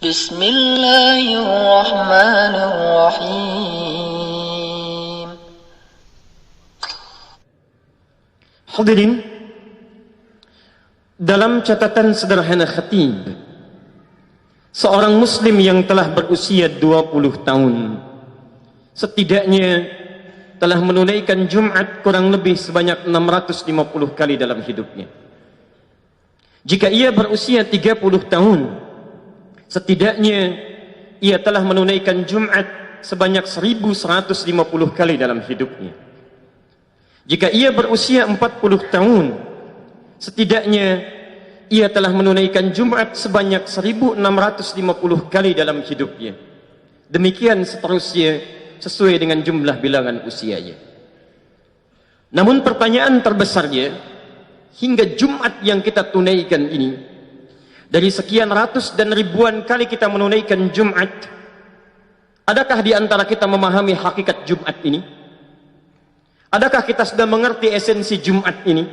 بسم الله الرحمن الرحيم. Hadirin, dalam catatan sederhana khatib, seorang muslim yang telah berusia 20 tahun setidaknya telah menunaikan Jumat kurang lebih sebanyak 650 kali dalam hidupnya. Jika ia berusia 30 tahun, setidaknya ia telah menunaikan Jumat sebanyak 1150 kali dalam hidupnya. Jika ia berusia 40 tahun, setidaknya ia telah menunaikan Jumat sebanyak 1650 kali dalam hidupnya. Demikian seterusnya sesuai dengan jumlah bilangan usianya. Namun pertanyaan terbesarnya, hingga Jumat yang kita tunaikan ini, dari sekian ratus dan ribuan kali kita menunaikan Jumat, adakah di antara kita memahami hakikat Jumat ini? Adakah kita sudah mengerti esensi Jumat ini?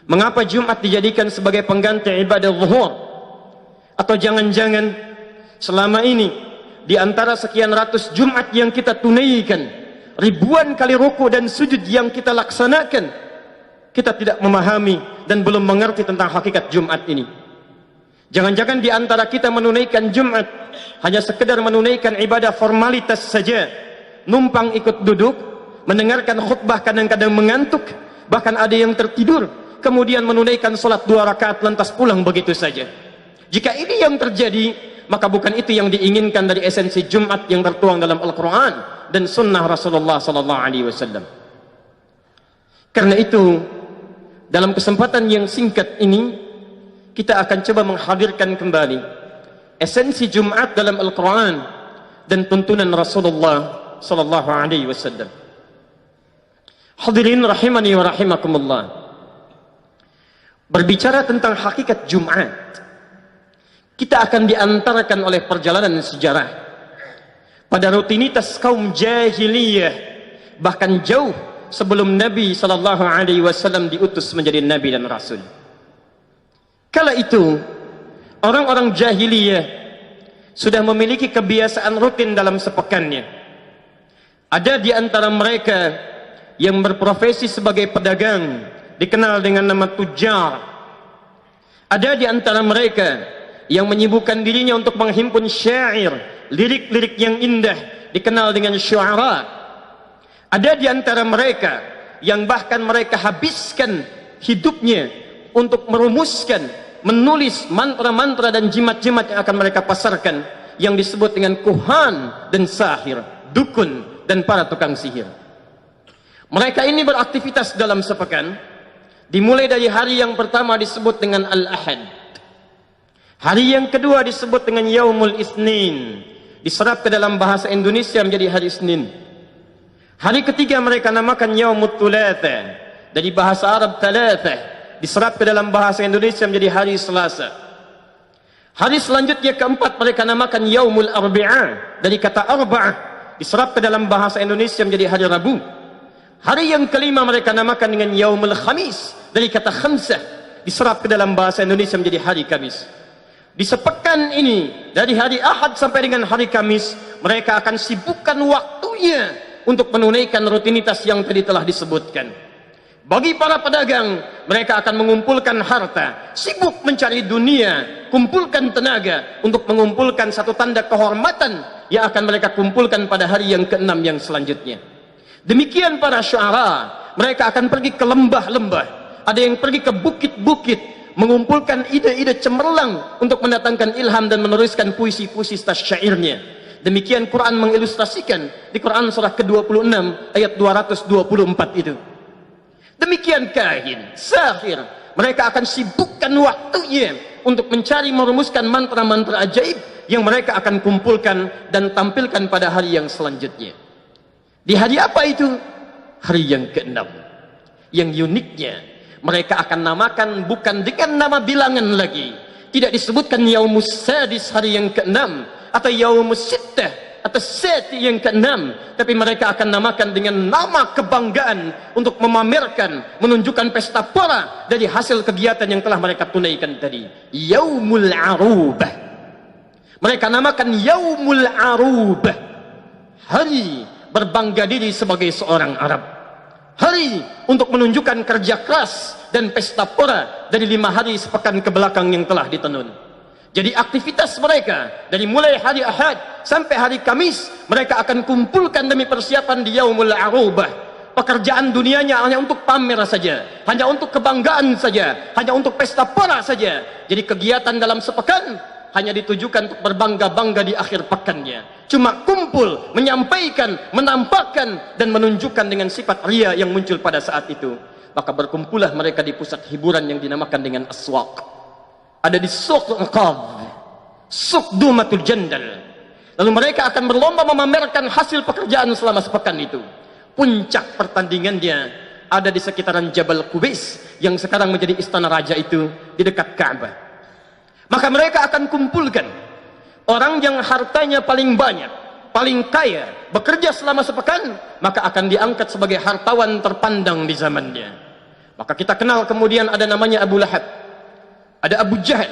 Mengapa Jumat dijadikan sebagai pengganti ibadah zuhur? Atau jangan-jangan selama ini di antara sekian ratus Jumat yang kita tunaikan, ribuan kali ruku dan sujud yang kita laksanakan, kita tidak memahami dan belum mengerti tentang hakikat Jumat ini? Jangan-jangan di antara kita menunaikan Jumat hanya sekedar menunaikan ibadah formalitas saja, numpang ikut duduk, mendengarkan khutbah kadang-kadang mengantuk, bahkan ada yang tertidur, kemudian menunaikan sholat 2 rakaat lantas pulang begitu saja. Jika ini yang terjadi, maka bukan itu yang diinginkan dari esensi Jumat yang tertuang dalam Al-Quran dan Sunnah Rasulullah SAW. Karena itu, dalam kesempatan yang singkat ini, kita akan coba menghadirkan kembali esensi Jumat dalam Al-Quran dan tuntunan Rasulullah SAW. Hadirin rahimani wa rahimakumullah. Berbicara tentang hakikat Jumat, kita akan diantarkan oleh perjalanan sejarah pada rutinitas kaum jahiliyah, bahkan jauh sebelum Nabi SAW diutus menjadi Nabi dan Rasul. Kala itu, orang-orang jahiliyah sudah memiliki kebiasaan rutin dalam sepekannya. Ada di antara mereka yang berprofesi sebagai pedagang, dikenal dengan nama tujar. Ada di antara mereka yang menyibukkan dirinya untuk menghimpun syair, lirik-lirik yang indah, dikenal dengan syu'ara. Ada di antara mereka yang bahkan mereka habiskan hidupnya untuk merumuskan, menulis mantra-mantra dan jimat-jimat yang akan mereka pasarkan, yang disebut dengan kuhan dan sahir, dukun dan para tukang sihir. Mereka ini beraktivitas dalam sepekan, dimulai dari hari yang pertama disebut dengan Al-Ahad, hari yang kedua disebut dengan Yaumul Itsnin, diserap ke dalam bahasa Indonesia menjadi hari Senin. Hari ketiga mereka namakan Yaumut Thulatha, dari bahasa Arab Thalatha, diserap ke dalam bahasa Indonesia menjadi hari Selasa. Hari selanjutnya keempat mereka namakan Yaumul Arbi'ah, dari kata Arba'ah, diserap ke dalam bahasa Indonesia menjadi hari Rabu. Hari yang kelima mereka namakan dengan Yaumul Khamis, dari kata Khamsah, diserap ke dalam bahasa Indonesia menjadi hari Kamis. Di sepekan ini, dari hari Ahad sampai dengan hari Kamis, mereka akan sibukkan waktunya untuk menunaikan rutinitas yang tadi telah disebutkan. Bagi para pedagang, mereka akan mengumpulkan harta, sibuk mencari dunia, kumpulkan tenaga untuk mengumpulkan satu tanda kehormatan yang akan mereka kumpulkan pada hari yang ke-6 yang selanjutnya. Demikian para syu'ara, mereka akan pergi ke lembah-lembah, ada yang pergi ke bukit-bukit, mengumpulkan ide-ide cemerlang untuk mendatangkan ilham dan meneruskan puisi-puisi syairnya. Demikian Quran mengilustrasikan di Quran surah ke-26 ayat 224 itu. Demikian kahin, sahir, mereka akan sibukkan waktunya untuk mencari merumuskan mantra-mantra ajaib yang mereka akan kumpulkan dan tampilkan pada hari yang selanjutnya. Di hari apa itu? Hari yang ke-6. Yang uniknya, mereka akan namakan bukan dengan nama bilangan lagi. Tidak disebutkan Yaumus Sadis, hari yang ke-6, atau Yaumus Sittah, atau set yang ke-6, tapi mereka akan namakan dengan nama kebanggaan untuk memamerkan, menunjukkan pesta pora dari hasil kegiatan yang telah mereka tunaikan tadi. Yaumul Arubah. Mereka namakan Yaumul Arubah, hari berbangga diri sebagai seorang Arab, hari untuk menunjukkan kerja keras dan pesta pora dari 5 hari sepekan ke belakang yang telah ditenun. Jadi aktivitas mereka dari mulai hari Ahad sampai hari Kamis, mereka akan kumpulkan demi persiapan di Yaumul Arubah. Pekerjaan dunianya hanya untuk pamer saja, hanya untuk kebanggaan saja, hanya untuk pesta pora saja. Jadi kegiatan dalam sepekan hanya ditujukan untuk berbangga-bangga di akhir pekannya. Cuma kumpul, menyampaikan, menampakkan, dan menunjukkan dengan sifat ria yang muncul pada saat itu. Maka berkumpullah mereka di pusat hiburan yang dinamakan dengan aswaq. Ada di Suq Uqab, Suq Dumatul Jandal. Lalu mereka akan berlomba memamerkan hasil pekerjaan selama sepekan itu. Puncak pertandingannya ada di sekitaran Jabal Qubais yang sekarang menjadi istana raja itu di dekat Ka'bah. Maka mereka akan kumpulkan orang yang hartanya paling banyak, paling kaya, bekerja selama sepekan, maka akan diangkat sebagai hartawan terpandang di zamannya. Maka kita kenal kemudian ada namanya Abu Lahab, ada Abu Jahal,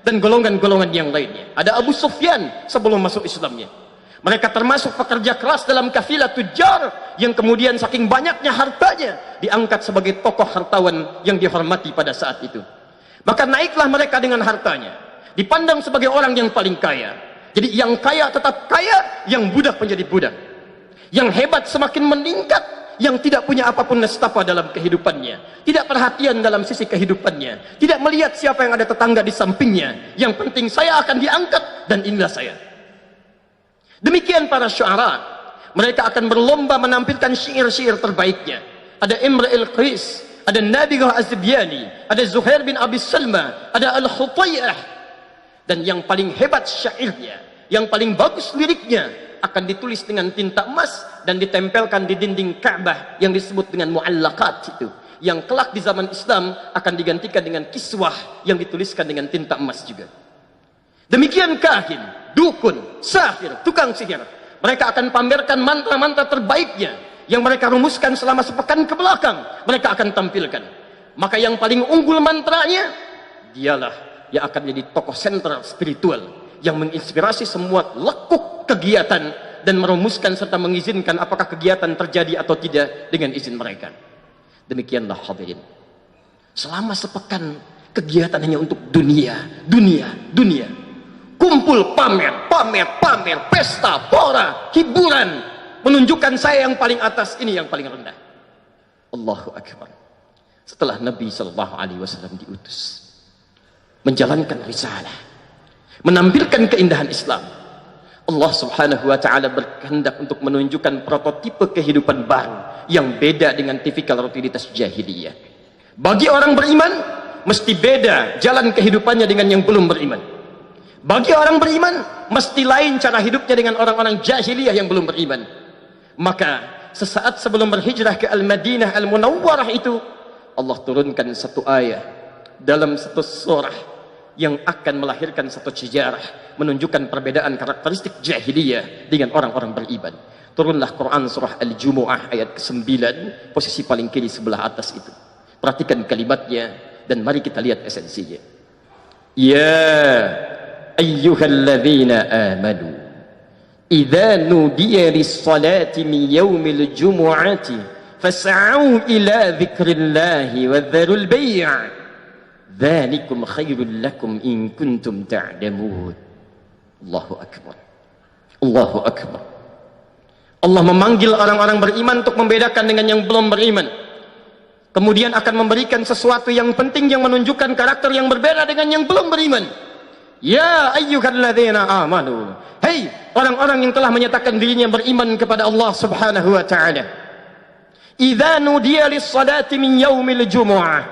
dan golongan-golongan yang lainnya. Ada Abu Sufyan sebelum masuk Islamnya. Mereka termasuk pekerja keras dalam kafilah tujar yang kemudian saking banyaknya hartanya diangkat sebagai tokoh hartawan yang dihormati pada saat itu. Maka naiklah mereka dengan hartanya, dipandang sebagai orang yang paling kaya. Jadi yang kaya tetap kaya, yang budak menjadi budak. Yang hebat semakin meningkat, yang tidak punya apapun nestapa dalam kehidupannya, tidak perhatian dalam sisi kehidupannya, tidak melihat siapa yang ada tetangga di sampingnya. Yang penting saya akan diangkat dan inilah saya. Demikian para syuara, mereka akan berlomba menampilkan syair-syair terbaiknya. Ada Imrul Qais, ada Nabigah Az-Zibyani, ada Zuhair bin Abi Salma, ada Al-Khutayyah. Dan yang paling hebat syairnya, yang paling bagus liriknya, akan ditulis dengan tinta emas dan ditempelkan di dinding Ka'bah yang disebut dengan mu'allaqat itu, yang kelak di zaman Islam akan digantikan dengan kiswah yang dituliskan dengan tinta emas juga. Demikian kahin, dukun, sahir, tukang sihir, mereka akan pamerkan mantra-mantra terbaiknya yang mereka rumuskan selama sepekan ke belakang. Mereka akan tampilkan. Maka yang paling unggul mantranya, dialah yang akan menjadi tokoh sentral spiritual yang menginspirasi semua lekuk kegiatan dan merumuskan serta mengizinkan apakah kegiatan terjadi atau tidak dengan izin mereka. Demikianlah hadirin, selama sepekan kegiatan hanya untuk dunia, dunia, kumpul, pamer, pesta, pora, hiburan, menunjukkan saya yang paling atas, ini yang paling rendah. Allahu Akbar. Setelah Nabi SAW diutus menjalankan risalah, menampilkan keindahan Islam, Allah Subhanahu wa ta'ala berkehendak untuk menunjukkan prototipe kehidupan baru yang beda dengan tipikal rutinitas jahiliyah. Bagi orang beriman mesti beda jalan kehidupannya dengan yang belum beriman. Bagi orang beriman mesti lain cara hidupnya dengan orang-orang jahiliyah yang belum beriman. Maka sesaat sebelum berhijrah ke Al-Madinah Al-Munawwarah itu, Allah turunkan satu ayat dalam satu surah yang akan melahirkan satu sejarah menunjukkan perbedaan karakteristik jahiliyah dengan orang-orang beriman. Turunlah Quran surah Al-Jumu'ah ayat ke-9, posisi paling kiri sebelah atas itu. Perhatikan kalimatnya dan mari kita lihat esensinya. Ya ayyuhalladzina amanu idza nudiya lis-salati min yaumil jumu'ati fas'au ila dzikrillahi wa dzarul bai' dzalikum khairul lakum in kuntum ta'lamun. Allahu akbar. Allahu akbar. Allah memanggil orang-orang beriman untuk membedakan dengan yang belum beriman. Kemudian akan memberikan sesuatu yang penting yang menunjukkan karakter yang berbeda dengan yang belum beriman. Ya ayyuhalladzina amanu, hei orang-orang yang telah menyatakan dirinya beriman kepada Allah Subhanahu wa ta'ala, idza nudiya lis-salati min yaumil jumu'ah,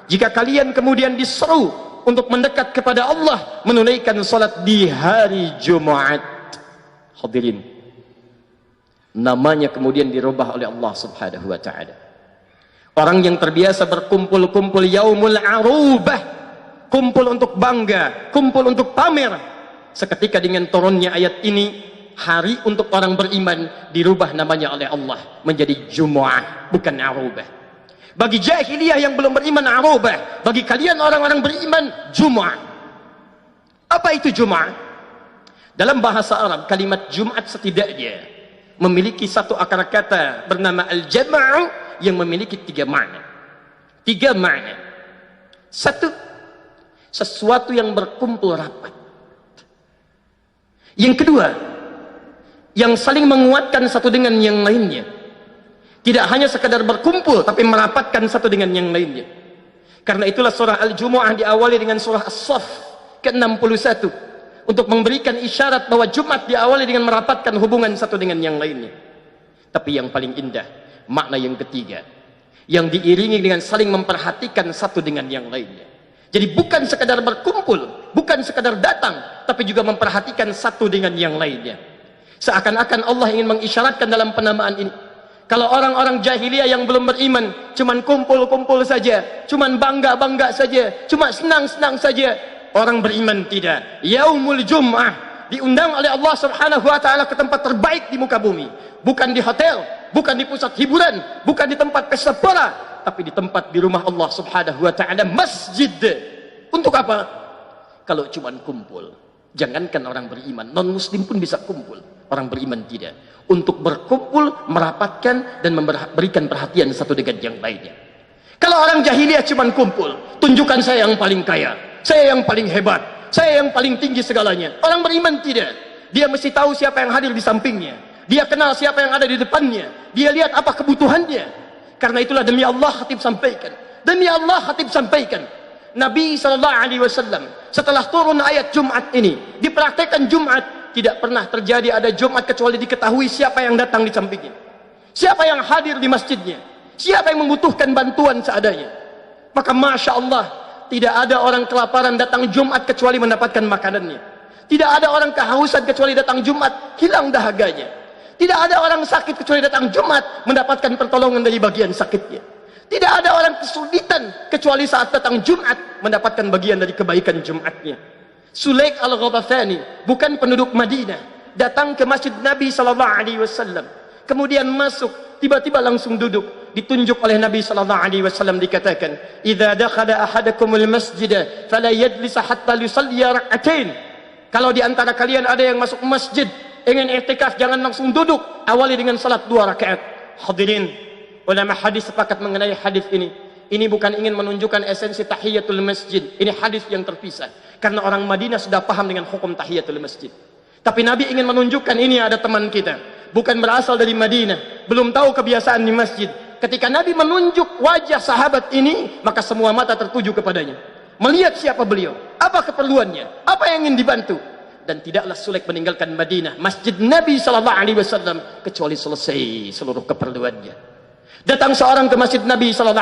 jika kalian kemudian diseru untuk mendekat kepada Allah menunaikan salat di hari Jumat. Hadirin, namanya kemudian dirubah oleh Allah Subhanahu wa ta'ala. Orang yang terbiasa berkumpul-kumpul yaumul arubah, kumpul untuk bangga, kumpul untuk pamer, seketika dengan turunnya ayat ini, hari untuk orang beriman dirubah namanya oleh Allah menjadi Jumu'ah, bukan arubah. Bagi jahiliyah yang belum beriman arubah, bagi kalian orang-orang beriman Jumu'ah. Apa itu Jumu'ah? Dalam bahasa Arab, kalimat Jumat setidaknya memiliki satu akar kata bernama al-jam'u yang memiliki 3 makna. 3 makna. 1, sesuatu yang berkumpul rapat. Yang kedua, yang saling menguatkan satu dengan yang lainnya. Tidak hanya sekadar berkumpul, tapi merapatkan satu dengan yang lainnya. Karena itulah surah Al-Jumu'ah diawali dengan surah As-Saff ke-61. Untuk memberikan isyarat bahwa Jumat diawali dengan merapatkan hubungan satu dengan yang lainnya. Tapi yang paling indah, makna yang ketiga, yang diiringi dengan saling memperhatikan satu dengan yang lainnya. Jadi bukan sekadar berkumpul, bukan sekadar datang, tapi juga memperhatikan satu dengan yang lainnya. Seakan-akan Allah ingin mengisyaratkan dalam penamaan ini. Kalau orang-orang jahiliyah yang belum beriman, cuman kumpul-kumpul saja, cuman bangga-bangga saja, cuma senang-senang saja. Orang beriman tidak. Yaumul Jum'ah diundang oleh Allah Subhanahu wa taala ke tempat terbaik di muka bumi. Bukan di hotel, bukan di pusat hiburan, bukan di tempat pesta pora, tapi di tempat di rumah Allah Subhanahu wa taala, masjid. Untuk apa? Kalau cuman kumpul. Jangankan orang beriman, non muslim pun bisa kumpul. Orang beriman tidak. Untuk berkumpul, merapatkan dan memberikan perhatian satu dengan yang lainnya. Kalau orang jahiliyah cuman kumpul, tunjukkan saya yang paling kaya, saya yang paling hebat, saya yang paling tinggi segalanya. Orang beriman tidak. Dia mesti tahu siapa yang hadir di sampingnya. Dia kenal siapa yang ada di depannya. Dia lihat apa kebutuhannya. Karena itulah demi Allah khatib sampaikan. Demi Allah khatib sampaikan. Nabi SAW setelah turun ayat Jumat ini, dipraktekkan Jumat, tidak pernah terjadi ada Jumat kecuali diketahui siapa yang datang di sampingnya, siapa yang hadir di masjidnya, siapa yang membutuhkan bantuan seadanya. Maka Masya Allah, tidak ada orang kelaparan datang Jumat kecuali mendapatkan makanannya. Tidak ada orang kehausan kecuali datang Jumat hilang dahaganya. Tidak ada orang sakit kecuali datang Jumat mendapatkan pertolongan dari bagian sakitnya. Tidak ada orang kesulitan kecuali saat datang Jumat mendapatkan bagian dari kebaikan Jumatnya. Sulaik al-Ghatafani, bukan penduduk Madinah, datang ke masjid Nabi SAW. Kemudian masuk, tiba-tiba langsung duduk. Ditunjuk oleh Nabi SAW, dikatakan, "Idza dakhala ahadakumul masjid fala yajlis hatta yusalli rak'atain." Kalau di antara kalian ada yang masuk masjid ingin i'tikaf, jangan langsung duduk, awali dengan salat 2 rakaat. Hadirin, ulama hadis sepakat mengenai hadis ini. Ini bukan ingin menunjukkan esensi tahiyatul masjid. Ini hadis yang terpisah. Karena orang Madinah sudah paham dengan hukum tahiyatul masjid. Tapi Nabi ingin menunjukkan ini ada teman kita. Bukan berasal dari Madinah. Belum tahu kebiasaan di masjid. Ketika Nabi menunjuk wajah sahabat ini, maka semua mata tertuju kepadanya. Melihat siapa beliau. Apa keperluannya. Apa yang ingin dibantu. Dan tidaklah Sulaik meninggalkan Madinah, masjid Nabi SAW, kecuali selesai seluruh keperluannya. Datang seorang ke masjid Nabi SAW.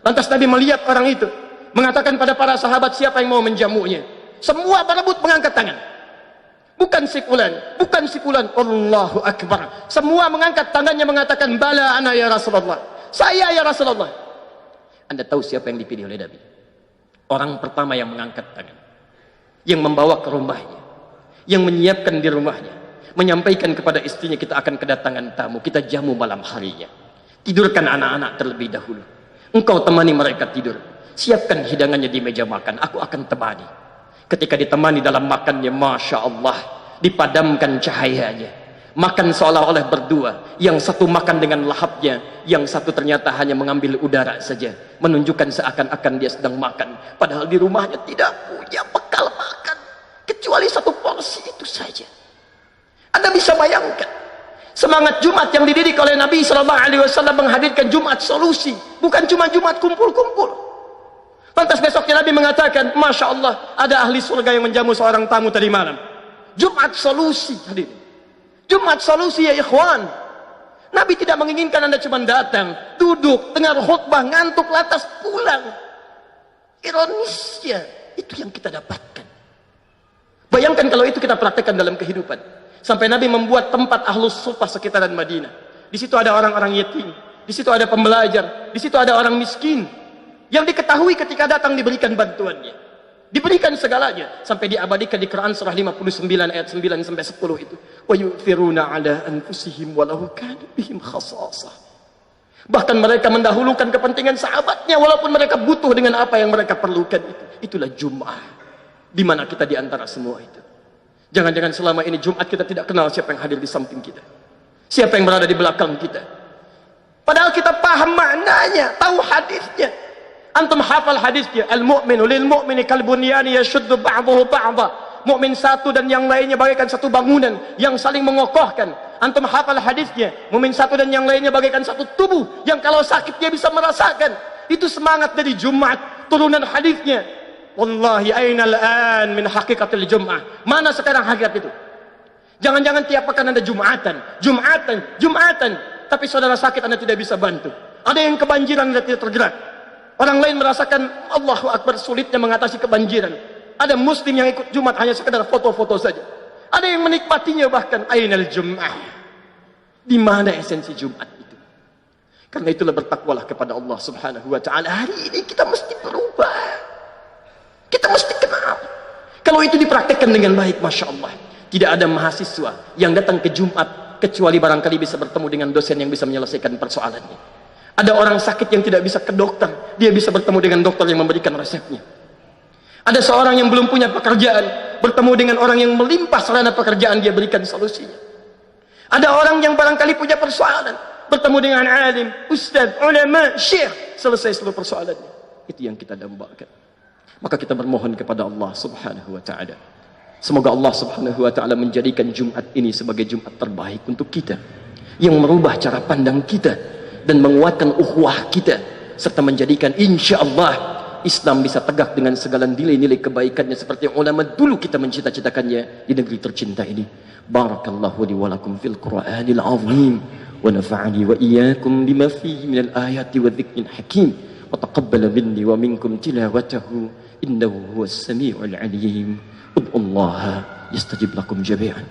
Lantas Nabi melihat orang itu, mengatakan pada para sahabat, siapa yang mau menjamunya? Semua berebut mengangkat tangan. Bukan si fulan, bukan si fulan. Allahu Akbar. Semua mengangkat tangannya mengatakan, bala ana ya Rasulullah. Saya ya Rasulullah. Anda tahu siapa yang dipilih oleh Nabi? Orang pertama yang mengangkat tangan, yang membawa ke rumahnya, yang menyiapkan di rumahnya, menyampaikan kepada istrinya, kita akan kedatangan tamu, kita jamu malam harinya. Tidurkan anak-anak terlebih dahulu. Engkau temani mereka tidur. Siapkan hidangannya di meja makan. Aku akan temani. Ketika ditemani dalam makannya, Masya Allah, dipadamkan cahayanya. Makan seolah-olah berdua. Yang satu makan dengan lahapnya, yang satu ternyata hanya mengambil udara saja. Menunjukkan seakan-akan dia sedang makan. Padahal di rumahnya tidak punya bekal makan. Kecuali satu porsi itu saja. Anda bisa bayangkan. Semangat Jumat yang dididik oleh Nabi SAW menghadirkan Jumat solusi. Bukan cuma Jumat kumpul-kumpul. Lantas besoknya Nabi mengatakan, Masya Allah, ada ahli surga yang menjamu seorang tamu tadi malam. Jumat solusi. Jumat solusi ya ikhwan. Nabi tidak menginginkan Anda cuma datang, duduk, dengar khutbah, ngantuk, lantas pulang. Ironisnya, itu yang kita dapatkan. Bayangkan kalau itu kita praktekkan dalam kehidupan. Sampai Nabi membuat tempat ahlus suffah sekitaran Madinah. Di situ ada orang-orang yatim, di situ ada pembelajar, di situ ada orang miskin. Yang diketahui ketika datang diberikan bantuannya. Diberikan segalanya. Sampai diabadikan di Quran surah 59 ayat 9 sampai 10 itu. Wa yu'thiruna ala anfusihim walau kana bihim khasasah. Bahkan mereka mendahulukan kepentingan sahabatnya walaupun mereka butuh dengan apa yang mereka perlukan itu. Itulah Jum'ah. Di mana kita di antara semua itu. Jangan-jangan selama ini Jumat kita tidak kenal siapa yang hadir di samping kita, siapa yang berada di belakang kita. Padahal kita paham maknanya, tahu hadisnya. Antum hafal hadisnya, al-mu'minu lil mu'mini kal bunyani yashuddu ba'dahu ba'dha. Mukmin satu dan yang lainnya bagaikan satu bangunan yang saling mengokohkan. Antum hafal hadisnya, mukmin satu dan yang lainnya bagaikan satu tubuh yang kalau sakit dia bisa merasakan. Itu semangat dari Jumat, turunan hadisnya. Wallahi ainal an min haqiqatil Jum'ah. Mana sekarang hakikat itu? Jangan-jangan tiap pekan ada Jumatan, tapi saudara sakit Anda tidak bisa bantu. Ada yang kebanjiran Anda tidak tergerak. Orang lain merasakan Allahu Akbar sulitnya mengatasi kebanjiran. Ada muslim yang ikut Jumat hanya sekedar foto-foto saja. Ada yang menikmatinya bahkan. Ainal Jum'ah. Di mana esensi Jumat itu? Karena itulah bertakwalah kepada Allah Subhanahu wa taala. Hari ini kita mesti berubah. Kita mesti kenal. Kalau itu dipraktekkan dengan baik, Masya Allah, tidak ada mahasiswa yang datang ke Jumat kecuali barangkali bisa bertemu dengan dosen yang bisa menyelesaikan persoalannya. Ada orang sakit yang tidak bisa ke dokter, dia bisa bertemu dengan dokter yang memberikan resepnya. Ada seorang yang belum punya pekerjaan, bertemu dengan orang yang melimpah sarana pekerjaan, dia berikan solusinya. Ada orang yang barangkali punya persoalan, bertemu dengan alim, ustaz, ulama, syekh, selesai seluruh persoalannya. Itu yang kita dambakan. Maka kita bermohon kepada Allah Subhanahu wa taala. Semoga Allah Subhanahu wa taala menjadikan Jumat ini sebagai Jumat terbaik untuk kita, yang merubah cara pandang kita dan menguatkan ukhuwah kita, serta menjadikan insyaallah Islam bisa tegak dengan segala nilai-nilai kebaikannya seperti yang ulama dulu kita mencita-citakannya di negeri tercinta ini. Barakallahu li wa lakum fil Qur'anil azim wa nafa'ani wa iyyakum bima fihi minal ayati wa dzikril hakim wa taqabbala minni wa minkum tilawatahu innahu huwas samiul alim. Ud'ullaha yastajib lakum jami'an.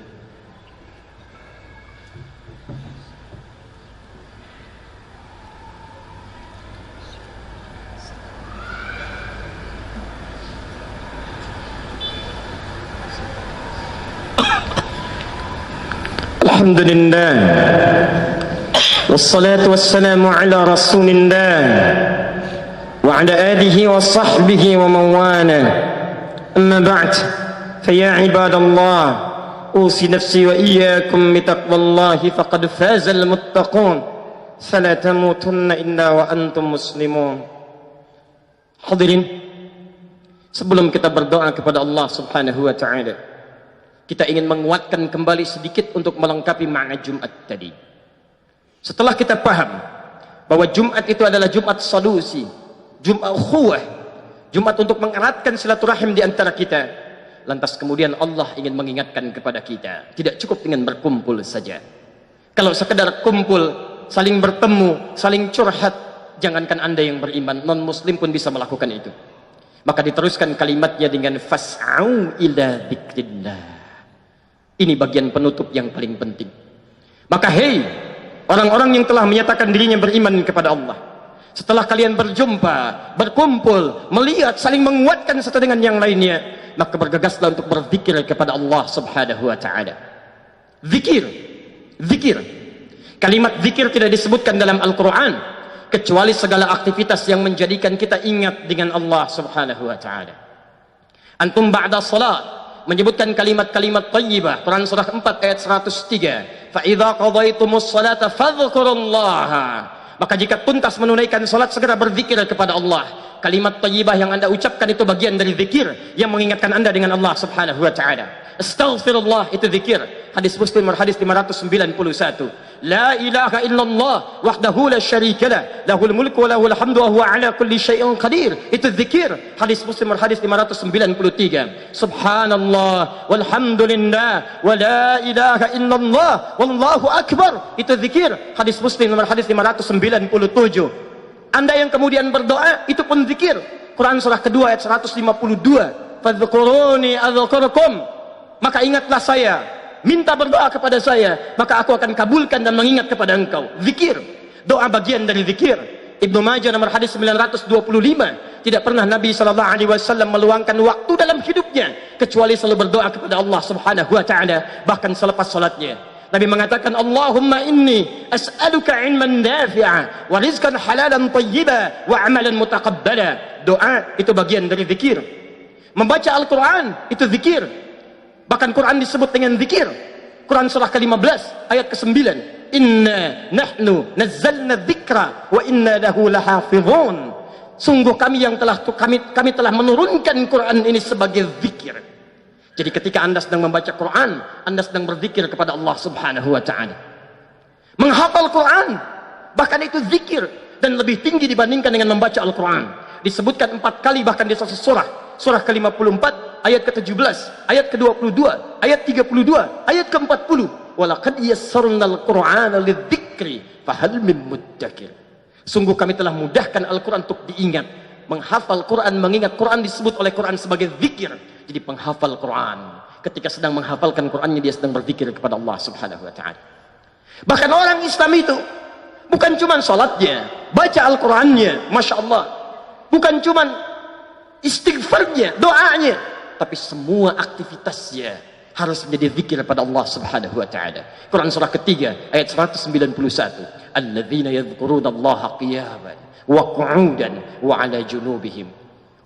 Alhamdulillah wassalatu wassalamu ala rasulillah wa ala alihi wa sahbihi wa mawana. Amma ba'd, faya ibadallah, usi nafsi wa iyyakum bitaqwallahi faqad fazal muttaqun fala tamutunna illa wa antum muslimun. Hadirin, sebelum kita berdoa kepada Allah Subhanahu wa taala, kita ingin menguatkan kembali sedikit untuk melengkapi makna Jumat tadi. Setelah kita paham bahwa Jumat itu adalah Jumat solusi, Jumat ukhuwah, Jumat untuk mengeratkan silaturahim di antara kita, lantas kemudian Allah ingin mengingatkan kepada kita, tidak cukup dengan berkumpul saja. Kalau sekedar kumpul, saling bertemu, saling curhat, jangankan Anda yang beriman, non-muslim pun bisa melakukan itu. Maka diteruskan kalimatnya dengan fas'au ila dzikrillah. Ini bagian penutup yang paling penting. Maka hei, orang-orang yang telah menyatakan dirinya beriman kepada Allah, setelah kalian berjumpa, berkumpul, melihat, saling menguatkan satu dengan yang lainnya, maka bergegaslah untuk berzikir kepada Allah Subhanahu wa taala. Zikir. Kalimat zikir tidak disebutkan dalam Al-Qur'an kecuali segala aktivitas yang menjadikan kita ingat dengan Allah Subhanahu wa taala. Antum ba'da salat menyebutkan kalimat-kalimat thayyibah. Quran surah 4 ayat 103. Fa idza qadaytumus salata fadhkurullaha. Maka jika tuntas menunaikan salat, segera berzikir kepada Allah. Kalimat thayyibah yang Anda ucapkan itu bagian dari zikir yang mengingatkan Anda dengan Allah Subhanahu wa taala. Astaghfirullah, itu zikir. Hadis Muslim hadis 591. La ilaha illallah wahdahu la syarika lah, lahul mulku wa lahul hamdu wa huwa ala kulli syai'in qadir. Itu zikir. Hadis Muslim hadis 593. Subhanallah walhamdulillah wa la ilaha illallah wallahu akbar. Itu zikir. Hadis Muslim hadis 597. Anda yang kemudian berdoa, itu pun zikir. Quran surah kedua ayat 152. Fadhkuruni adzkurkum. Maka ingatlah saya, minta berdoa kepada saya, maka aku akan kabulkan dan mengingat kepada engkau. Zikir, doa bagian dari zikir. Ibnu Majah nomor hadis 925. Tidak pernah Nabi SAW meluangkan waktu dalam hidupnya kecuali selalu berdoa kepada Allah Subhanahu wa taala, bahkan selepas salatnya. Nabi mengatakan, Allahumma inni as'aluka ilman nafi'a wa rizqan halalan thayyiba wa amalan mutaqabbala. Doa itu bagian dari zikir. Membaca Al-Quran itu zikir. Bahkan Quran disebut dengan zikir. Quran surah ke-15 ayat ke-9. Inna nahnu nazzalna dzikra wa inna lahu lahafizun. Sungguh kami telah menurunkan Quran ini sebagai zikir. Jadi ketika Anda sedang membaca Quran, Anda sedang berzikir kepada Allah Subhanahu wa taala. Menghafal Quran, bahkan itu zikir dan lebih tinggi dibandingkan dengan membaca Al-Quran. Disebutkan 4 kali bahkan di satu surah. Surah ke-54 ayat ke-17, ayat ke-22, ayat 32, ayat ke-40. Walaqad yassarnal Qur'ana lidzikri fahal min muddakir. Sungguh kami telah mudahkan Al-Quran untuk diingat. Menghafal Quran, mengingat Quran disebut oleh Quran sebagai zikir. Jadi penghafal Quran, ketika sedang menghafalkan Qurannya, dia sedang berzikir kepada Allah Subhanahu wa ta'ala. Bahkan orang Islam itu bukan cuma sholatnya, baca Al-Qurannya, Masya Allah, bukan cuma istighfarnya, doanya, tapi semua aktivitasnya harus menjadi zikir pada Allah Subhanahu wa ta'ala. Quran surah ketiga ayat 191. Alladzina yadhkurunallaha qiyaman wa qu'udan wa 'ala junubihim.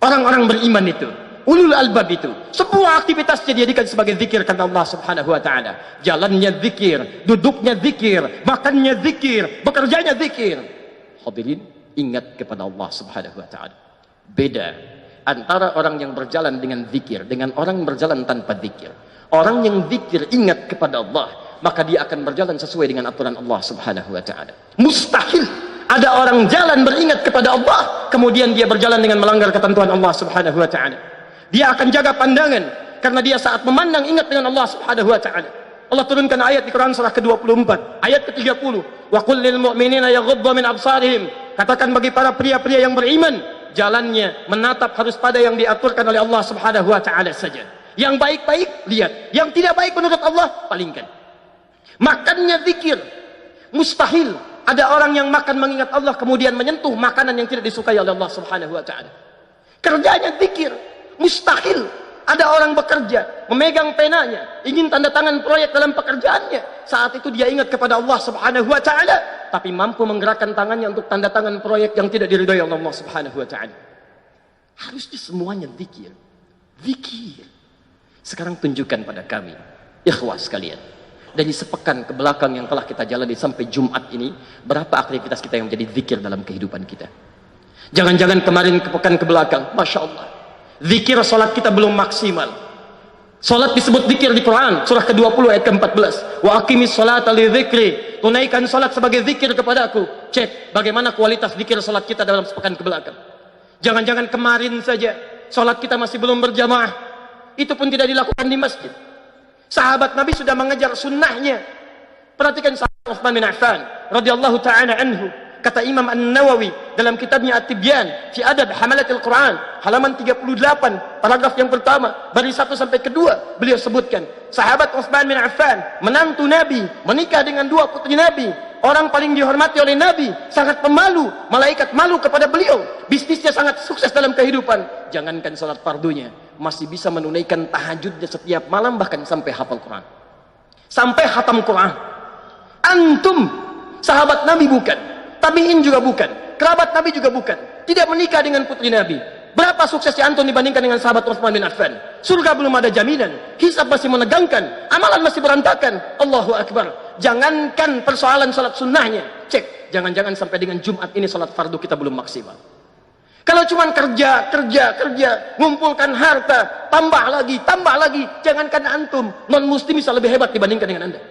Orang-orang beriman itu, ulul albab itu, semua aktivitasnya dijadikan sebagai zikir kata Allah Subhanahu wa ta'ala. Jalannya zikir, duduknya zikir, makannya zikir, bekerjanya zikir. Hadirin, ingat kepada Allah Subhanahu wa ta'ala. Beda antara orang yang berjalan dengan zikir dengan orang yang berjalan tanpa zikir. Orang yang zikir ingat kepada Allah, maka dia akan berjalan sesuai dengan aturan Allah Subhanahu wa ta'ala. Mustahil ada orang jalan beringat kepada Allah kemudian dia berjalan dengan melanggar ketentuan Allah Subhanahu wa ta'ala. Dia akan jaga pandangan karena dia saat memandang ingat dengan Allah Subhanahu wa ta'ala. Allah turunkan ayat di Quran surah ke-24 ayat ke-30. Wa qul lil mu'minina yaghuddu min absarihim. Katakan bagi para pria-pria yang beriman, jalannya menatap harus pada yang diaturkan oleh Allah Subhanahu wa ta'ala saja. Yang baik-baik lihat, yang tidak baik menurut Allah palingkan. Makannya zikir. Mustahil ada orang yang makan mengingat Allah kemudian menyentuh makanan yang tidak disukai oleh Allah Subhanahu wa ta'ala. Kerjanya zikir. Mustahil ada orang bekerja, memegang penanya, ingin tanda tangan proyek dalam pekerjaannya. Saat itu dia ingat kepada Allah Subhanahu wa ta'ala, tapi mampu menggerakkan tangannya untuk tanda tangan proyek yang tidak diridhai oleh Allah Subhanahu wa ta'ala. Harusnya semuanya zikir. Zikir. Sekarang tunjukkan pada kami, ikhwah sekalian, dari sepekan ke belakang yang telah kita jalani sampai Jumat ini, berapa aktivitas kita yang menjadi zikir dalam kehidupan kita? Jangan-jangan kemarin ke pekan ke belakang, Masya Allah, zikir salat kita belum maksimal. Salat disebut zikir di Quran surah ke-20 ayat ke-14. Wa aqimis salata li dzikri. Tunaikan salat sebagai zikir kepadaku. Cek bagaimana kualitas zikir salat kita dalam sepekan ke belakang. Jangan-jangan kemarin saja salat kita masih belum berjamaah. Itu pun tidak dilakukan di masjid. Sahabat Nabi sudah mengejar sunnahnya. Perhatikan sahabat Utsman bin Affan radhiyallahu taala anhu. Kata Imam An-Nawawi dalam kitabnya At-Tibyan fi Adab Hamalatil Quran, halaman 38, paragraf yang pertama, baris 1 sampai kedua, beliau sebutkan, sahabat Utsman bin Affan, menantu Nabi, menikah dengan 2 putri Nabi, orang paling dihormati oleh Nabi, sangat pemalu, malaikat malu kepada beliau, bisnisnya sangat sukses dalam kehidupan. Jangankan salat fardunya, masih bisa menunaikan tahajudnya setiap malam, bahkan sampai hafal Quran. Sampai khatam Quran. Antum sahabat Nabi bukan? Tabi'in juga bukan, kerabat Nabi juga bukan, tidak menikah dengan putri Nabi. Berapa suksesnya antum dibandingkan dengan sahabat Utsman bin Affan? Surga belum ada jaminan, hisab masih menegangkan, amalan masih berantakan. Allahu Akbar. Jangankan persoalan salat sunnahnya, cek, jangan-jangan sampai dengan Jumat ini salat fardu kita belum maksimal. Kalau cuma kerja, ngumpulkan harta, tambah lagi, jangankan antum, non muslim bisa lebih hebat dibandingkan dengan anda.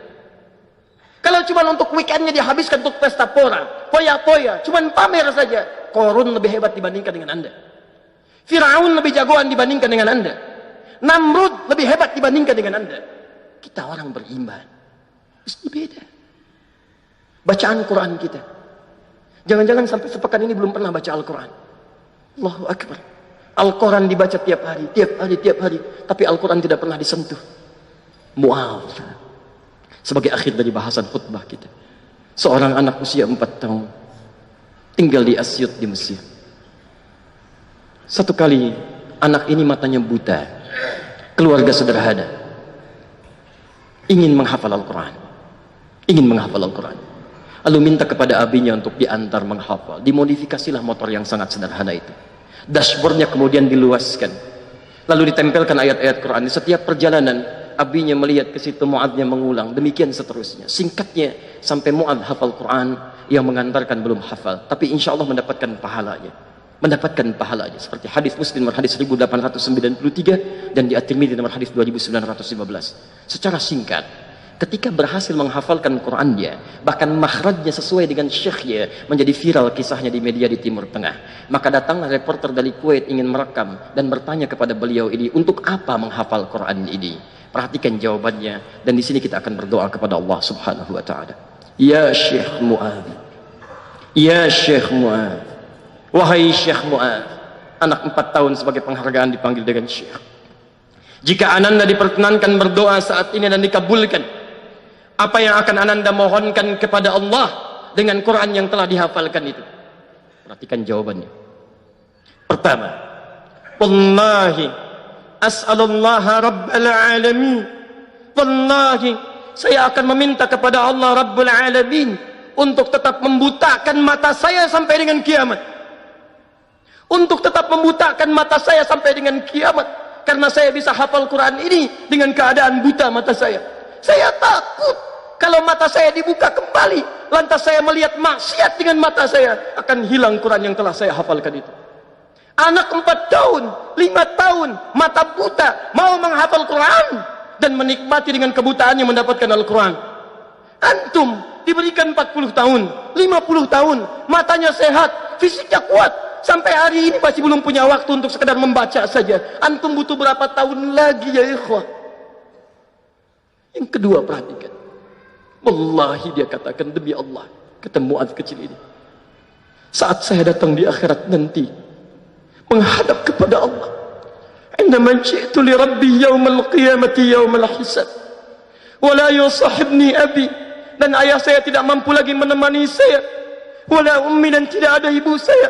Kalau cuma untuk weekendnya dihabiskan untuk pesta pora, poya-poya, cuma pamer saja, Korun lebih hebat dibandingkan dengan anda. Firaun lebih jagoan dibandingkan dengan anda. Namrud lebih hebat dibandingkan dengan anda. Kita orang beriman, mesti beda. Bacaan Quran kita, jangan-jangan sampai sepekan ini belum pernah baca Al-Quran. Allahu Akbar. Al-Quran dibaca tiap hari, tapi Al-Quran tidak pernah disentuh. Mu'awz. Sebagai akhir dari bahasan khutbah kita, seorang anak usia 4 tahun tinggal di Asyut di Mesir. Satu kali anak ini matanya buta, keluarga sederhana, ingin menghafal Al-Quran, lalu minta kepada abinya untuk diantar menghafal. Dimodifikasilah motor yang sangat sederhana itu, dashboardnya kemudian diluaskan, lalu ditempelkan ayat-ayat Quran. Di setiap perjalanan abinya melihat ke situ, Mu'adznya mengulang, demikian seterusnya. Singkatnya, sampai Mu'adz hafal Quran, yang mengantarkan belum hafal, tapi insya Allah mendapatkan pahalanya. Seperti hadis Muslim nomor hadis 1893 dan di At-Tirmidzi nomor hadis 2915. Secara singkat, ketika berhasil menghafalkan Qurannya, bahkan makhrajnya sesuai dengan syekhnya, menjadi viral kisahnya di media di Timur Tengah. Maka datanglah reporter dari Kuwait ingin merekam dan bertanya kepada beliau ini, untuk apa menghafal Quran ini? Perhatikan jawabannya, dan di sini kita akan berdoa kepada Allah Subhanahu wa taala. Ya Syekh Mu'adz, ya Syekh Mu'adz, wahai Syekh Mu'adz, anak 4 tahun sebagai penghargaan dipanggil dengan Syekh. Jika ananda diperkenankan berdoa saat ini dan dikabulkan, apa yang akan ananda mohonkan kepada Allah dengan Quran yang telah dihafalkan itu? Perhatikan jawabannya. Pertama, wallahi as'alullaha rabbal alamin, wallahi saya akan meminta kepada Allah Rabbul Alamin untuk tetap membutakan mata saya sampai dengan kiamat. Untuk tetap membutakan mata saya sampai dengan kiamat, karena saya bisa hafal Quran ini dengan keadaan buta mata saya. Saya takut kalau mata saya dibuka kembali, lantas saya melihat maksiat dengan mata saya, akan hilang Quran yang telah saya hafalkan itu. Anak 4 tahun, 5 tahun, mata buta, mau menghafal Quran dan menikmati dengan kebutaannya mendapatkan Al-Quran. Antum diberikan 40 tahun, 50 tahun, matanya sehat, fisiknya kuat, sampai hari ini masih belum punya waktu untuk sekedar membaca saja. Antum butuh berapa tahun lagi ya ikhwah? Yang kedua, perhatikan. Wallahi, dia katakan, demi Allah, kata Mu'adz kecil ini, saat saya datang di akhirat nanti, menghadap kepada Allah, indama ji'tu li rabbi yawmal qiyamati yawmal hisab wala yusahibni abi, dan ayah saya tidak mampu lagi menemani saya, wala ummi, dan tidak ada ibu saya.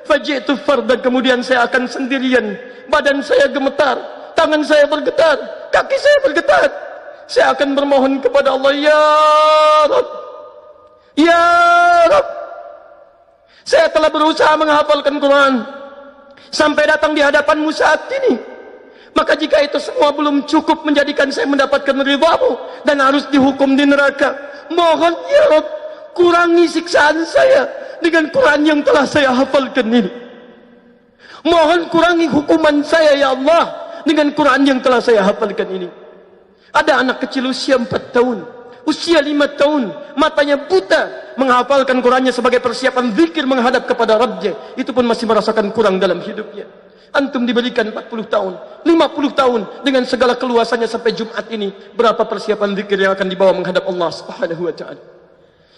Faji'tu fardan, kemudian saya akan sendirian, badan saya gemetar, tangan saya bergetar, kaki saya bergetar. Saya akan bermohon kepada Allah, ya Rabb, ya Rabb, saya telah berusaha menghafalkan Quran sampai datang di hadapanmu saat ini. Maka jika itu semua belum cukup menjadikan saya mendapatkan ridhamu dan harus dihukum di neraka, mohon ya Rabb, kurangi siksaan saya dengan Quran yang telah saya hafalkan ini. Mohon kurangi hukuman saya ya Allah dengan Quran yang telah saya hafalkan ini. Ada anak kecil usia 4 tahun, usia 5 tahun, matanya buta, menghafalkan Qurannya sebagai persiapan zikir menghadap kepada Rabbnya. Itu pun masih merasakan kurang dalam hidupnya. Antum diberikan 40 tahun, 50 tahun dengan segala keluasannya sampai Jumat ini, berapa persiapan zikir yang akan dibawa menghadap Allah Subhanahu wa taala.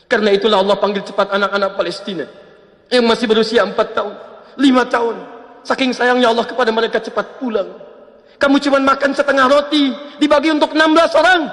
Karena itulah Allah panggil cepat anak-anak Palestina yang masih berusia 4 tahun, 5 tahun. Saking sayangnya Allah kepada mereka, cepat pulang. Kamu cuma makan setengah roti, dibagi untuk 16 orang.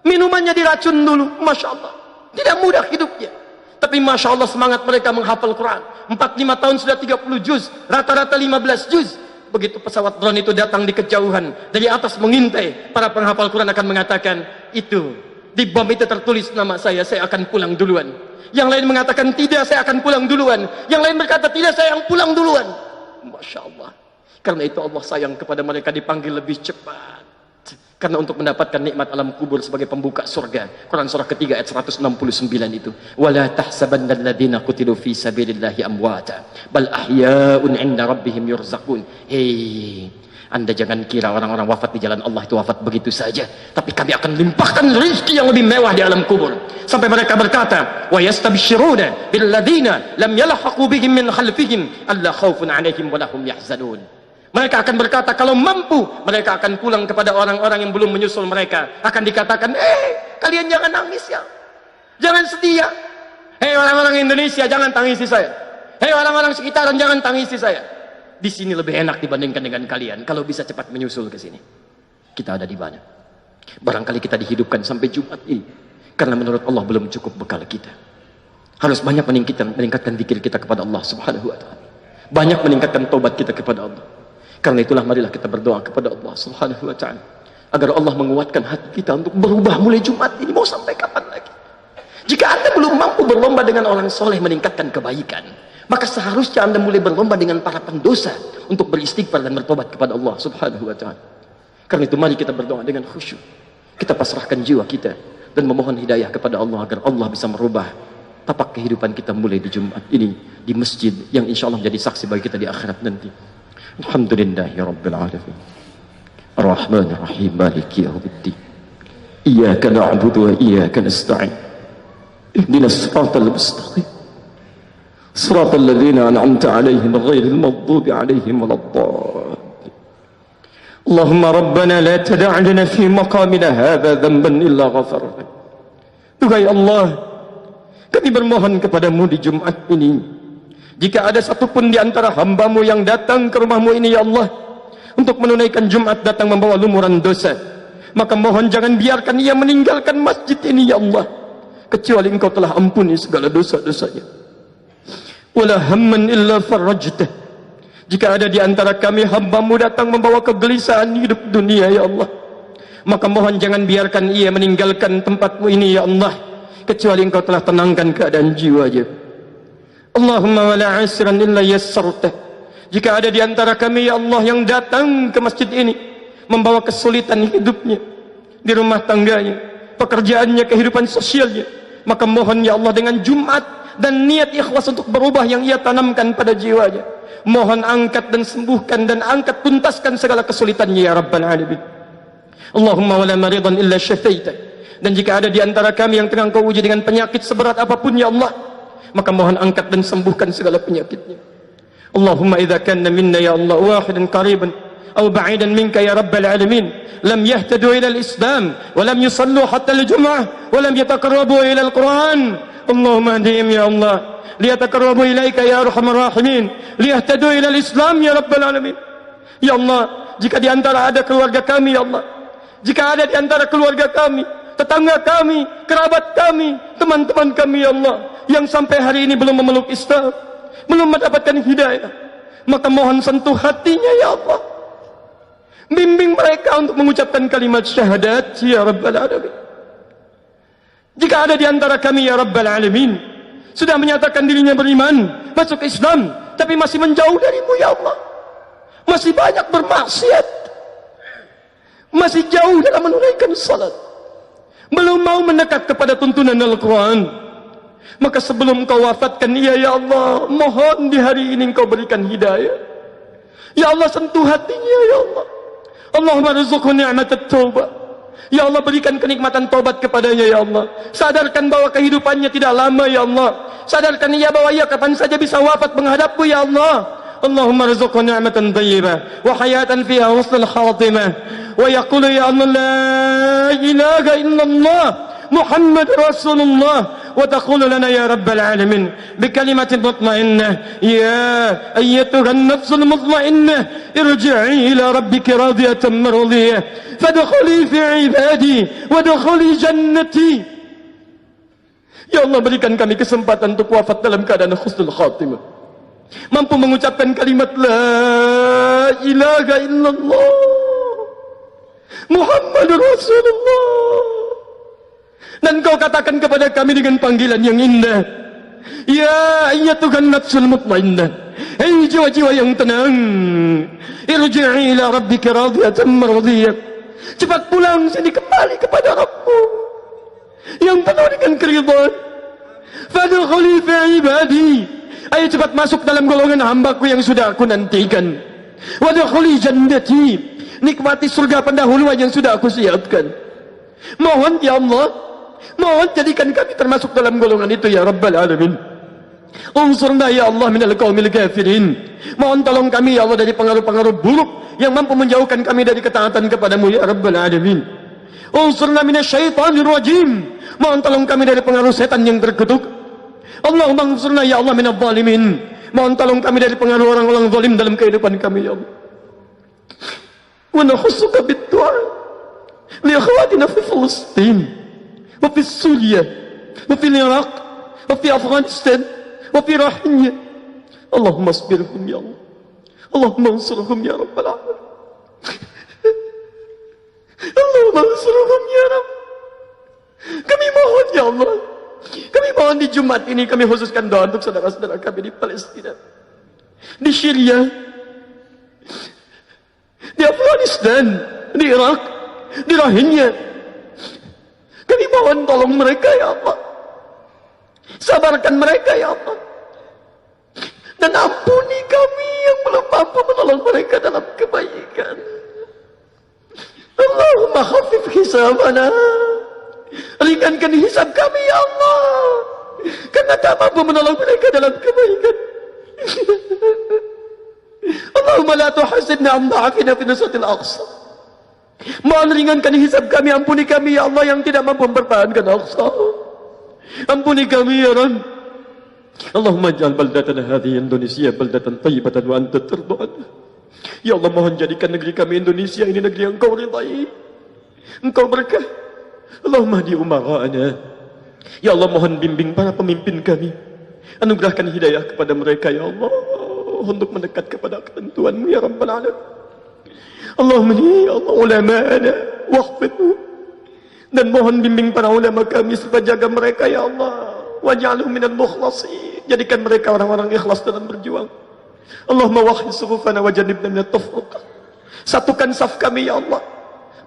Minumannya diracun dulu, Masya Allah. Tidak mudah hidupnya, tapi Masya Allah semangat mereka menghafal Quran. 4-5 tahun sudah 30 juz, rata-rata 15 juz. Begitu pesawat drone itu datang di kejauhan, dari atas mengintai, para penghafal Quran akan mengatakan, itu di bom itu tertulis nama saya akan pulang duluan. Yang lain mengatakan, tidak, saya akan pulang duluan. Yang lain berkata, tidak, saya yang pulang duluan. Masya Allah. Karena itu Allah sayang kepada mereka, dipanggil lebih cepat. Karena untuk mendapatkan nikmat alam kubur sebagai pembuka surga. Quran surah ketiga ayat 169 itu. Wala tahsabanna alladziina qutilu fi sabilillahi amwata bal ahya'un 'inda rabbihim yurzaqun. Hei, Anda jangan kira orang-orang wafat di jalan Allah itu wafat begitu saja, tapi kami akan limpahkan rezeki yang lebih mewah di alam kubur. Sampai mereka berkata, wa yastabshiruna bil ladziina lam yalhaqu bihim min khalfihim alla khaufun 'alaihim wa lahum yahzanun. Mereka akan berkata, kalau mampu, mereka akan pulang kepada orang-orang yang belum menyusul mereka. Akan dikatakan, kalian jangan nangis ya, jangan sedih ya. Hei orang-orang Indonesia, jangan tangisi saya. Hei orang-orang sekitaran, jangan tangisi saya. Di sini lebih enak dibandingkan dengan kalian. Kalau bisa cepat menyusul ke sini. Kita ada di mana? Barangkali kita dihidupkan sampai Jumat ini karena menurut Allah belum cukup bekal kita. Harus banyak meningkatkan zikir kita kepada Allah Subhanahu wa taala. Banyak meningkatkan taubat kita kepada Allah. Karena itulah marilah kita berdoa kepada Allah Subhanahu wa taala agar Allah menguatkan hati kita untuk berubah mulai Jumat ini. Mau sampai kapan lagi? Jika Anda belum mampu berlomba dengan orang soleh meningkatkan kebaikan, maka seharusnya Anda mulai berlomba dengan para pendosa untuk beristighfar dan bertobat kepada Allah Subhanahu wa taala. Karena itu mari kita berdoa dengan khusyuk. Kita pasrahkan jiwa kita dan memohon hidayah kepada Allah agar Allah bisa merubah tapak kehidupan kita mulai di Jumat ini di masjid yang insya Allah menjadi saksi bagi kita di akhirat nanti. Alhamdulillahirabbil alamin. Ar-Rahmanir Rahim. Maliki yaumiddin. Iyyaka na'budu wa iyyaka nasta'in. Ihdinas siratal mustaqim. Siratal ladzina an'amta 'alaihim ghairil maghdubi 'alaihim waladdallin. Allahumma rabbana la tada' lana fi maqamina hadza dhanban illa ghafarta. Tuhai Allah, kami bermohon kepadamu di Jumat ini, jika ada satupun di antara hamba-Mu yang datang ke rumah-Mu ini ya Allah untuk menunaikan Jumat datang membawa lumuran dosa, maka mohon jangan biarkan ia meninggalkan masjid ini ya Allah kecuali Engkau telah ampuni segala dosa-dosanya. Wala hamman illa farajtah. Jika ada di antara kami hamba-Mu datang membawa kegelisahan hidup dunia ya Allah, maka mohon jangan biarkan ia meninggalkan tempat-Mu ini ya Allah kecuali Engkau telah tenangkan keadaan jiwanya. Allahumma wala asran illa yassartah. Jika ada di antara kami ya Allah yang datang ke masjid ini membawa kesulitan hidupnya di rumah tangganya, pekerjaannya, kehidupan sosialnya, maka mohon ya Allah dengan Jumat dan niat ikhlas untuk berubah yang ia tanamkan pada jiwanya, mohon angkat dan sembuhkan dan angkat tuntaskan segala kesulitannya ya Rabbal Alamin. Allahumma wala maridan illa syafaita. Dan jika ada di antara kami yang tengah Engkau uji dengan penyakit seberat apapun ya Allah, maka mohon angkat dan sembuhkan segala penyakitnya. Allahumma idza kana minna ya Allah wahidan qariban aw ba'idan minka ya Rabbal Alamin lam yahtadu ila al-islam wa lam yusallu hatta al-jum'ah wa lam yataqarrabu ila al-Qur'an. Allahumma hadihim ya Allah liyataqarrabu ilaika ya arhamar rahimin liyahtadu ila al-islam ya Rabbal Alamin. Ya Allah, jika di antara ada keluarga kami ya Allah, jika ada di antara keluarga kami, tetangga kami, kerabat kami, teman-teman kami ya Allah yang sampai hari ini belum memeluk Islam, belum mendapatkan hidayah, maka mohon sentuh hatinya ya Allah, bimbing mereka untuk mengucapkan kalimat syahadat ya Rabbal Alamin. Jika ada di antara kami ya Rabbal Alamin sudah menyatakan dirinya beriman, masuk Islam, tapi masih menjauh darimu ya Allah, masih banyak bermaksiat, masih jauh dalam menunaikan salat, belum mau mendekat kepada tuntunan Al-Quran, maka sebelum Kau wafatkan ia ya Allah, mohon di hari ini Kau berikan hidayah ya Allah, sentuh hatinya ya Allah. Allahumma rizukhu ni'matat taubah. Ya Allah, berikan kenikmatan taubat kepadanya ya Allah. Sadarkan bahwa kehidupannya tidak lama ya Allah. Sadarkan ia bahwa ia kapan saja bisa wafat menghadapmu ya Allah. Allahumma rizukhu ni'matan thayyibah wa hayatan fiha husnul khatimah. Wa yaqulu ya Allah la ilaha illallah Muhammad Rasulullah. وتقول لنا يا رب العالمين بكلمة مطمئنة يا أيتها النفس المطمئنة ارجعي إلى ربك راضية مرضية فادخلي في عبادي وادخلي جنتي. Ya Allah, berikan kami kesempatan untuk wafat dalam keadaan husnul khatimah, mampu mengucapkan kalimat la ilaha illallah Muhammadur Rasulullah. Dan Kau katakan kepada kami dengan panggilan yang indah, ya ayyatuhan nafsul mutmainnah, hei jiwa-jiwa yang tenang, irji'i ila rabbika radiyatan mardiyah, cepat pulang sini kembali kepada Rabbmu yang penuh dengan keridhaan. Fadkhuli fi ibadi, ayo cepat masuk dalam golongan hambaku yang sudah aku nantikan. Wadkhuli jannati, nikmati surga pendahuluan yang sudah aku siapkan. Mohon ya Allah, mohon jadikan kami termasuk dalam golongan itu ya Rabbal Alamin. Unsurna ya Allah minal qaumil kafirin. Mohon tolong kami ya Allah dari pengaruh-pengaruh buruk yang mampu menjauhkan kami dari ketaatan kepadamu ya Rabbal Alamin. Unsurna minasyaitonir rajim. Mohon tolong kami dari pengaruh setan yang terkutuk. Allahumma unsurna ya Allah minadh dhalimin. Mohon tolong kami dari pengaruh orang-orang zalim dalam kehidupan kami ya Allah. Wa nakhussuka bid-du'a li akhwatina fi Filistin وفي سوريا وفي العراق وفي أفغانستان وفي روحانيا. اللهم اصبرهم يا الله، اللهم انصرهم يا رب العالمين. اللهم انصرهم ya Rabb. Kami mohon ya Allah, kami mohon di Jumat ini kami khususkan doa untuk saudara-saudara kami di Palestina, di Syria, di Afghanistan, di Irak, di Rohingya. Kami mohon tolong mereka ya Allah. Sabarkan mereka ya Allah. Dan ampuni kami yang belum mampu menolong mereka dalam kebaikan. Allahumma khafif hisabana. Ringankan hisab kami ya Allah. Karena tak mampu menolong mereka dalam kebaikan. Allahumma la tuhasibna an da'afina fi nusratil aqsa. Mohon ringankan hisab kami, ampuni kami ya Allah yang tidak mampu mempertahankan Aqsa. Ampuni kami ya Rabb. Allahumma ja'al baldatana hadhihi Indonesia baldatan thayyibatan wa anta tarda. Ya Allah, mohon jadikan negeri kami Indonesia ini negeri yang Engkau ridai, Engkau berkah. Allahumma hdi umara'ana. Ya Allah, mohon bimbing para pemimpin kami. Anugerahkan hidayah kepada mereka ya Allah, untuk mendekat kepada ketentuan-Mu ya Rabbal Alamin. Allahumma ya Allah ulama'ana wahfidhu. Dan mohon bimbing para ulama kami serta jaga mereka ya Allah. Waj'alhum minal mukhlasin. Jadikan mereka orang-orang ikhlas dalam berjuang. Allahumma wahid sufufana wa jannibna minat tafruq. Satukan saf kami ya Allah.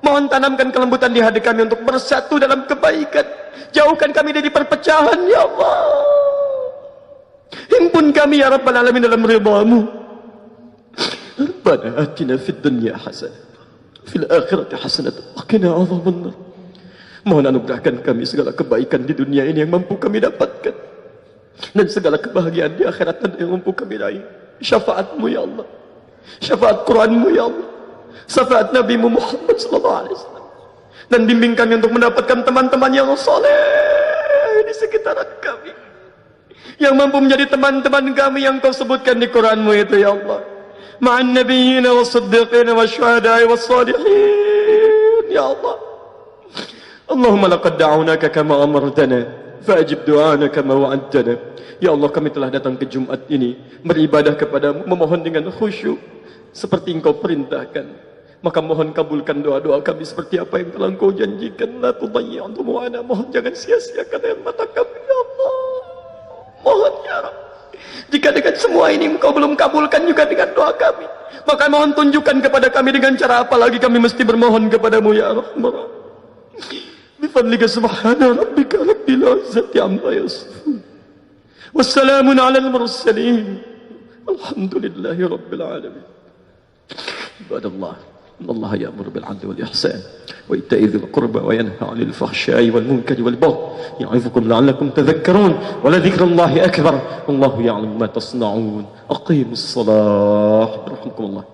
Mohon tanamkan kelembutan di hati kami untuk bersatu dalam kebaikan. Jauhkan kami dari perpecahan ya Allah. Himpun kami ya Rabbal Alamin dalam ridha-Mu. Rabbana atina fid dunya hasanah, fil akhirati hasanah, wa qina adzabannar. Mohon anugerahkan kami segala kebaikan di dunia ini yang mampu kami dapatkan, dan segala kebahagiaan di akhirat yang mampu kami raih. Syafaat-Mu ya Allah, syafaat Quran-Mu ya Allah, syafaat Nabi Muhammad sallallahu alaihi wasallam. Dan bimbing kami untuk mendapatkan teman-teman yang saleh di sekitaran kami, yang mampu menjadi teman-teman kami yang Kau sebutkan di Quran-Mu itu ya Allah. Ma'an nabiyyin was-siddiqin wasyuhada'i was-salihin ya Allah. Allahumma laqad da'awnaka kama amartana fa'ajib du'ana kama wa'adtana. Ya Allah, kami telah datang ke Jumat ini beribadah kepadamu, memohon dengan khusyuk seperti Engkau perintahkan. Maka mohon kabulkan doa-doa kami seperti apa yang telah Engkau janjikan. La tudayyi'an dumu'ana. Mohon jangan sia-siakan air mata kami ya Allah. Mohon ya Rabb. Jika dengan semua ini Engkau belum kabulkan juga dengan doa kami, maka mohon tunjukkan kepada kami dengan cara apa lagi kami mesti bermohon kepadamu ya Rahman. Bifadlika subhana rabbika rabbil izzati amma yasifun. Wassalamun alal mursalin. Alhamdulillahi rabbil alamin. Ibadallah, Allah ya'muru bil 'adli wal ihsan wa ita'i dzil qurba wa yanha 'anil fahsya'i wal munkari wal baghi ya'izukum la'allakum tadhakkarun wa la dzikrullahi akbar wallahu ya'lamu ma tasna'un. Aqimus shalah. Rahmatullah.